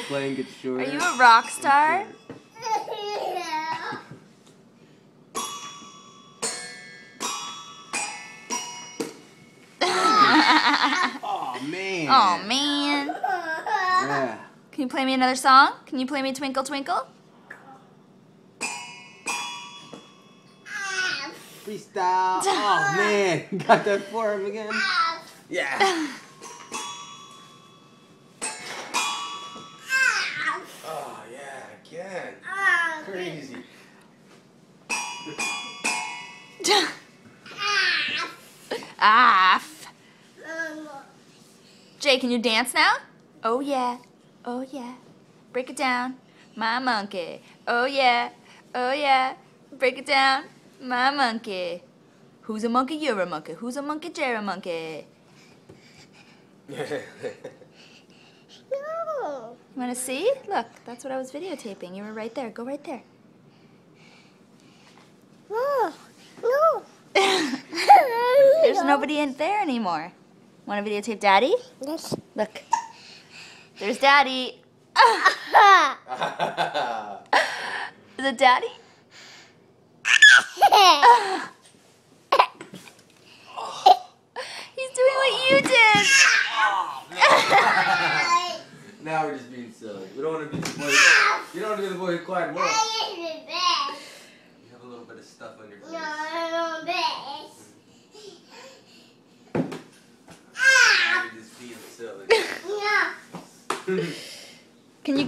Playing gets shorter. Are you a rock star? Oh man. Oh man. Yeah. Can you play me another song? Can you play me Twinkle Twinkle? Freestyle. Oh man. Got that for him again? Yeah. Oh yeah, again. Crazy. Aff. Jay, can you dance now? Oh yeah. Oh yeah. Break it down. My monkey. Oh yeah. Oh yeah. Break it down. My monkey. Who's a monkey? You're a monkey. Who's a monkey? You're a monkey. No. You want to see? Look, that's what I was videotaping. You were right there. Go right there. No. No. There's nobody in there anymore. Want to videotape Daddy? Yes. Look. There's Daddy. Is it Daddy? He's doing what you did. Now we're just being silly. We don't want to be the boy. You don't want to be the boy who cried more. You have a little bit of stuff on your face. Now you're just being silly. No. Can you